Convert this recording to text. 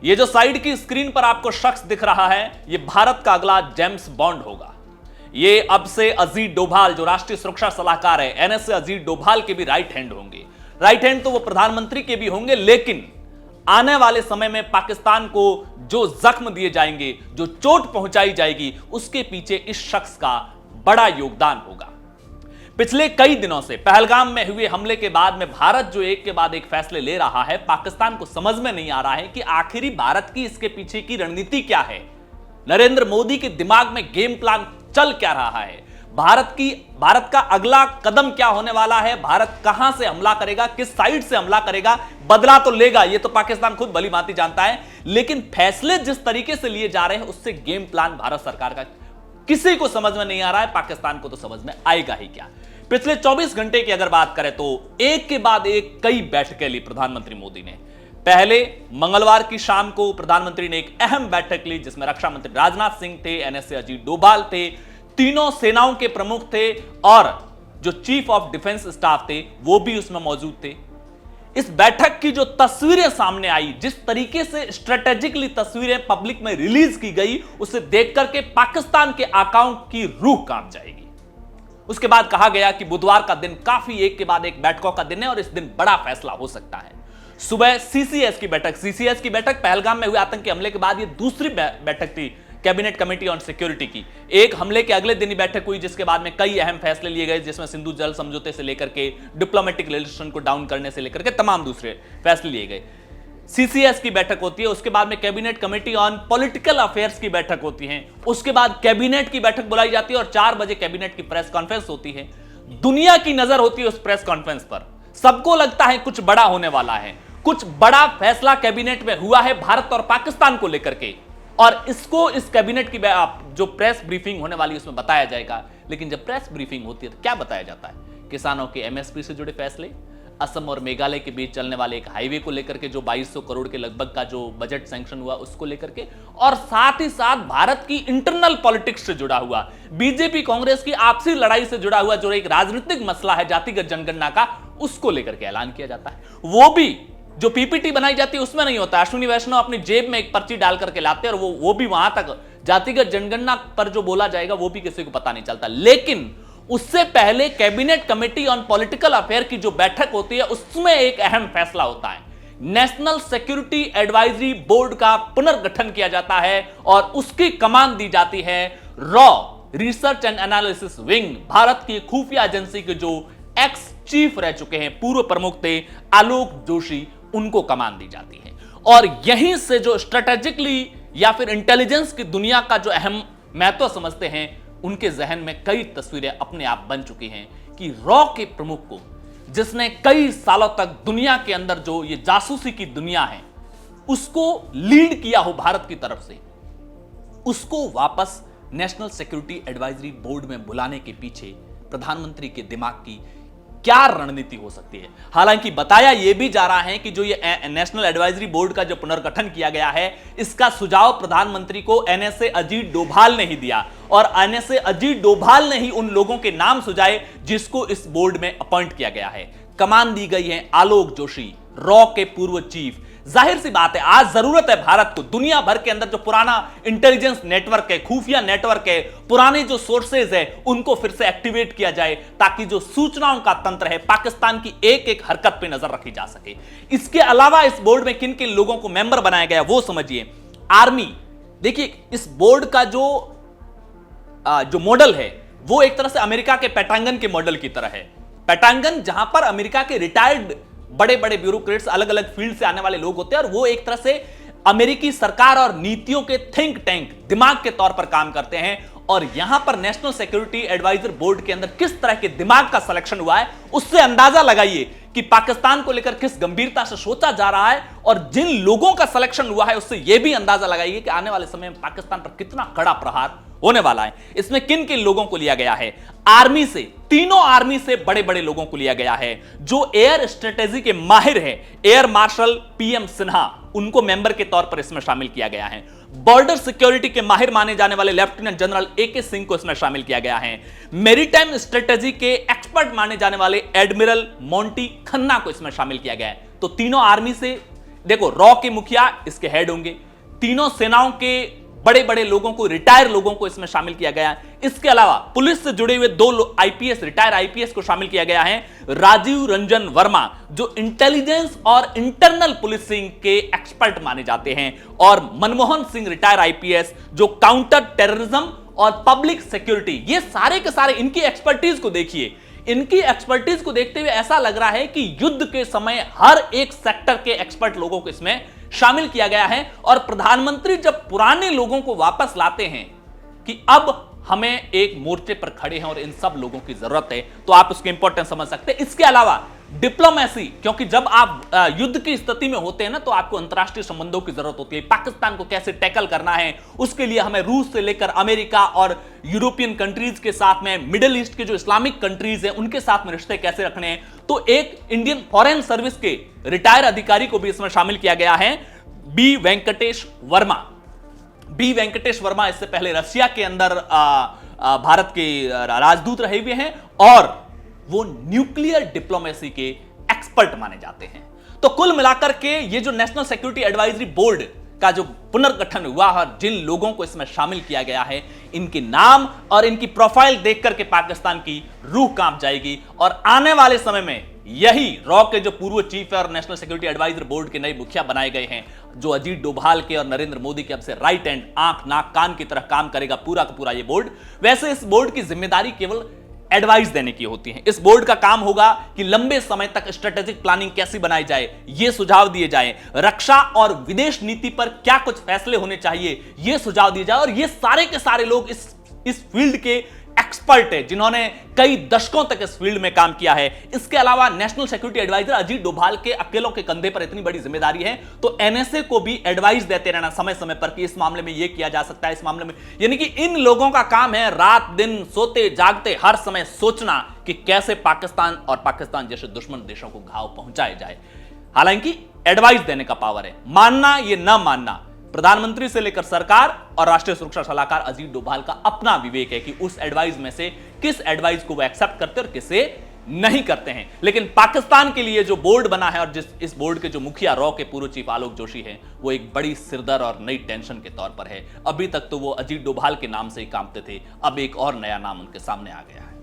ये जो साइड की स्क्रीन पर आपको शख्स दिख रहा है, ये भारत का अगला जेम्स बॉन्ड होगा। ये अब से अजीत डोभाल जो राष्ट्रीय सुरक्षा सलाहकार है, एनएसए अजीत डोभाल के भी राइट हैंड होंगे। राइट हैंड तो वो प्रधानमंत्री के भी होंगे, लेकिन आने वाले समय में पाकिस्तान को जो जख्म दिए जाएंगे, जो चोट पहुंचाई जाएगी, उसके पीछे इस शख्स का बड़ा योगदान होगा। पिछले कई दिनों से पहलगाम में हुए हमले के बाद में भारत जो एक के बाद एक फैसले ले रहा है, पाकिस्तान को समझ में नहीं आ रहा है कि आखिरी भारत की इसके पीछे की रणनीति क्या है। नरेंद्र मोदी के दिमाग में गेम प्लान चल क्या रहा है, भारत का अगला कदम क्या होने वाला है, भारत कहां से हमला करेगा, किस साइड से हमला करेगा। बदला तो लेगा, यह तो पाकिस्तान खुद भली भांति जानता है, लेकिन फैसले जिस तरीके से लिए जा रहे हैं उससे गेम प्लान भारत सरकार का किसी को समझ में नहीं आ रहा है। पाकिस्तान को तो समझ में आएगा ही क्या। पिछले 24 घंटे की अगर बात करें तो एक के बाद एक कई बैठकें ली प्रधानमंत्री मोदी ने। पहले मंगलवार की शाम को प्रधानमंत्री ने एक अहम बैठक ली जिसमें रक्षा मंत्री राजनाथ सिंह थे, एनएसए अजीत डोभाल थे, तीनों सेनाओं के प्रमुख थे और जो चीफ ऑफ डिफेंस स्टाफ थे वो भी उसमें मौजूद थे। इस बैठक की जो तस्वीरें सामने आई, जिस तरीके से स्ट्रेटेजिकली तस्वीरें पब्लिक में रिलीज की गई, उसे देख करके पाकिस्तान के आकाओं की रूह कांप जाएगी। उसके बाद कहा गया कि बुधवार का दिन काफी एक के बाद एक बैठकों का दिन है और इस दिन बड़ा फैसला हो सकता है। सुबह सीसीएस की बैठक पहलगाम में हुए आतंकी हमले के बाद ये दूसरी बैठक थी कैबिनेट कमेटी ऑन सिक्योरिटी की। एक हमले के अगले दिन ही बैठक हुई जिसके बाद में कई अहम फैसले लिए गए, जिसमें सिंधु जल समझौते से लेकर के डिप्लोमेटिक रिलेशन को डाउन करने से लेकर के तमाम दूसरे फैसले लिए गए। सीसीएस की बैठक होती है, उसके बाद में cabinet committee on political affairs की बैठक होती है, उसके बाद कैबिनेट की बैठक बुलाई जाती है और 4 बजे कैबिनेट की प्रेस कॉन्फ्रेंस होती है। दुनिया की नजर होती है उस प्रेस कॉन्फ्रेंस पर। सबको लगता है कुछ बड़ा होने वाला है, कुछ बड़ा फैसला कैबिनेट में हुआ है भारत और पाकिस्तान को लेकर के, और इसको इस कैबिनेट की जो प्रेस ब्रीफिंग होने वाली है उसमें बताया जाएगा। लेकिन जब प्रेस ब्रीफिंग होती है तो क्या बताया जाता है? किसानों के एमएसपी से जुड़े फैसले, असम और मेघालय के बीच चलने वाले एक हाईवे को लेकर के जो 2200 करोड़ के लगभग का जो बजट सैंक्शन हुआ उसको लेकर के, और साथ ही साथ भारत की इंटरनल पॉलिटिक्स से जुड़ा हुआ, बीजेपी कांग्रेस की आपसी लड़ाई से जुड़ा हुआ जो एक राजनीतिक मसला है जातिगत जनगणना का, उसको लेकर के ऐलान किया जाता है। वो भी जो पीपीटी बनाई जाती है उसमें नहीं होता। अश्विनी वैष्णव अपनी जेब में एक पर्ची डाल करके लाते हैं और वो भी वहां तक जातिगत जनगणना पर जो बोला जाएगा वो भी किसी को पता नहीं चलता। लेकिन उससे पहले cabinet committee on political affair की जो बैठक होती है उसमें एक अहम फैसला होता है। नेशनल सिक्योरिटी एडवाइजरी बोर्ड का पुनर्गठन किया जाता है और उसकी कमान दी जाती है raw research and analysis wing, Bharat की खुफिया एजेंसी के जो एक्स चीफ रह चुके हैं, पूर्व प्रमुख थे आलोक जोशी, उनको कमान दी जाती है। और यहीं से जो स्ट्रेटेजिकली या फिर इंटेलिजेंस की दुनिया का जो अहम महत्व समझते हैं, उनके जहन में कई तस्वीरें अपने आप बन चुकी हैं कि रॉ के प्रमुख को, जिसने कई सालों तक दुनिया के अंदर जो ये जासूसी की दुनिया है उसको लीड किया हो भारत की तरफ से, उसको वापस नेशनल सिक्योरिटी एडवाइजरी बोर्ड में बुलाने के पीछे प्रधानमंत्री के दिमाग की क्या रणनीति हो सकती है। हालांकि बताया यह भी जा रहा है कि जो ये नेशनल एडवाइजरी बोर्ड का जो पुनर्गठन किया गया है, इसका सुझाव प्रधानमंत्री को एनएसए अजीत डोभाल ने ही दिया और एनएसए अजीत डोभाल ने ही उन लोगों के नाम सुझाए जिसको इस बोर्ड में अपॉइंट किया गया है। कमान दी गई है आलोक जोशी, रॉ के पूर्व चीफ। जाहिर सी बात है आज जरूरत है भारत को दुनिया भर के अंदर जो पुराना इंटेलिजेंस नेटवर्क है, खुफिया नेटवर्क है, पुराने जो सोर्सेज है, उनको फिर से एक्टिवेट किया जाए ताकि जो सूचनाओं का तंत्र है, पाकिस्तान की एक एक हरकत पे नजर रखी जा सके। इसके अलावा इस बोर्ड में किन किन लोगों को मेंबर बनाया गया वो समझिए। आर्मी, देखिए इस बोर्ड का जो मॉडल है वो एक तरह से अमेरिका के पेंटागन के मॉडल की तरह है। पेंटागन जहां पर अमेरिका के रिटायर्ड बड़े बड़े ब्यूरोक्रेट्स, अलग अलग फील्ड से आने वाले लोग होते हैं और वो एक तरह से अमेरिकी सरकार और नीतियों के थिंक टैंक, दिमाग के तौर पर काम करते हैं। और यहां पर नेशनल सिक्योरिटी एडवाइजर बोर्ड के अंदर किस तरह के दिमाग का सिलेक्शन हुआ है उससे अंदाजा लगाइए कि पाकिस्तान को लेकर किस गंभीरता से सोचा जा रहा है, और जिन लोगों का सिलेक्शन हुआ है उससे यह भी अंदाजा लगाइए कि आने वाले समय में पाकिस्तान पर कितना कड़ा प्रहार होने वाला है। इसमें किन किन लोगों को लिया गया है? आर्मी से, तीनों आर्मी से बड़े बड़े लोगों को लिया गया है जो एयर स्ट्रेटेजी के माहिर हैं। एयर मार्शल पीएम सिन्हा, उनको मेंबर के तौर पर इसमें शामिल किया गया है। बॉर्डर सिक्योरिटी के माहिर माने जाने वाले लेफ्टिनेंट जनरल एके सिंह को इसमें शामिल किया गया है। मेरीटाइम स्ट्रेटेजी के एक्सपर्ट माने जाने वाले एडमिरल मोंटी खन्ना को इसमें शामिल किया गया है। तो तीनों आर्मी से, देखो, रॉ के मुखिया इसके हेड होंगे, तीनों सेनाओं के बड़े बड़े लोगों को, रिटायर लोगों को इसमें शामिल किया गया है। इसके अलावा पुलिस से जुड़े हुए 2 आईपीएस, रिटायर आईपीएस को शामिल किया गया है। राजीव रंजन वर्मा जो इंटेलिजेंस और इंटरनल पुलिसिंग के एक्सपर्ट माने जाते हैं, और मनमोहन सिंह रिटायर आईपीएस जो काउंटर टेररिज्म और पब्लिक सिक्योरिटी, ये सारे के सारे, इनकी एक्सपर्टीज को देखिए। इनकी एक्सपर्टीज को देखते हुए ऐसा लग रहा है कि युद्ध के समय हर एक सेक्टर के एक्सपर्ट लोगों को इसमें शामिल किया गया है। और प्रधानमंत्री जब पुराने लोगों को वापस लाते हैं कि अब हमें एक मोर्चे पर खड़े हैं और इन सब लोगों की जरूरत है, तो आप उसकी इंपॉर्टेंस समझ सकते हैं। इसके अलावा डिप्लोमेसी, क्योंकि जब आप युद्ध की स्थिति में होते हैं ना, तो आपको अंतरराष्ट्रीय संबंधों की जरूरत होती है। पाकिस्तान को कैसे टैकल करना है, उसके लिए हमें रूस से लेकर अमेरिका और यूरोपियन कंट्रीज के साथ में, मिडिल ईस्ट के जो इस्लामिक कंट्रीज हैं उनके साथ में रिश्ते कैसे रखने हैं। तो एक इंडियन फॉरेन सर्विस के रिटायर अधिकारी को भी इसमें शामिल किया गया है, बी वेंकटेश वर्मा। बी वेंकटेश वर्मा इससे पहले रशिया के अंदर भारत के राजदूत रहे हुए हैं और वो न्यूक्लियर डिप्लोमेसी के एक्सपर्ट माने जाते हैं। तो कुल मिलाकर के ये जो नेशनल सिक्योरिटी एडवाइजरी बोर्ड का जो पुनर्गठन हुआ है, जिन लोगों को इसमें शामिल किया गया है, इनके नाम और इनकी प्रोफाइल देख करके पाकिस्तान की रूह कांप जाएगी। और आने वाले समय में यही रॉ के जो पूर्व चीफ है और नेशनल सिक्योरिटी एडवाइजरी बोर्ड के नए मुखिया बनाए गए हैं, जो अजीत डोभाल के और नरेंद्र मोदी के अब से राइट हैंड, आंख नाक कान की तरह काम करेगा पूरा का पूरा ये बोर्ड। वैसे इस बोर्ड की जिम्मेदारी केवल एडवाइस देने की होती है। इस बोर्ड का काम होगा कि लंबे समय तक स्ट्रेटेजिक प्लानिंग कैसी बनाई जाए, ये सुझाव दिए जाए, रक्षा और विदेश नीति पर क्या कुछ फैसले होने चाहिए, ये सुझाव दिए जाए। और ये सारे के सारे लोग इस फील्ड के एक्सपर्ट है, जिन्होंने कई दशकों तक इस फील्ड में काम किया है। इसके अलावा national security adviser Ajit Doval के अकेलों के कंधे पर इतनी बड़ी जिम्मेदारी है, तो एनएसए को भी एडवाइस देते रहना समय समय पर कि इस मामले में यह किया जा सकता है, इस मामले में। यानी कि इन लोगों का काम है रात दिन सोते जागते हर समय सोचना कि कैसे पाकिस्तान और पाकिस्तान जैसे दुश्मन देशों को घाव पहुंचाए जाए। हालांकि एडवाइस देने का पावर है, मानना ये ना मानना प्रधानमंत्री से लेकर सरकार और राष्ट्रीय सुरक्षा सलाहकार अजीत डोभाल का अपना विवेक है कि उस एडवाइस में से किस एडवाइस को वो एक्सेप्ट करते और किसे नहीं करते हैं। लेकिन पाकिस्तान के लिए जो बोर्ड बना है और इस बोर्ड के जो मुखिया रॉ के पूर्व चीफ आलोक जोशी हैं, वो एक बड़ी सिरदर्द और नई टेंशन के तौर पर है। अभी तक तो वो अजीत डोभाल के नाम से ही कांपते थे, अब एक और नया नाम उनके सामने आ गया है।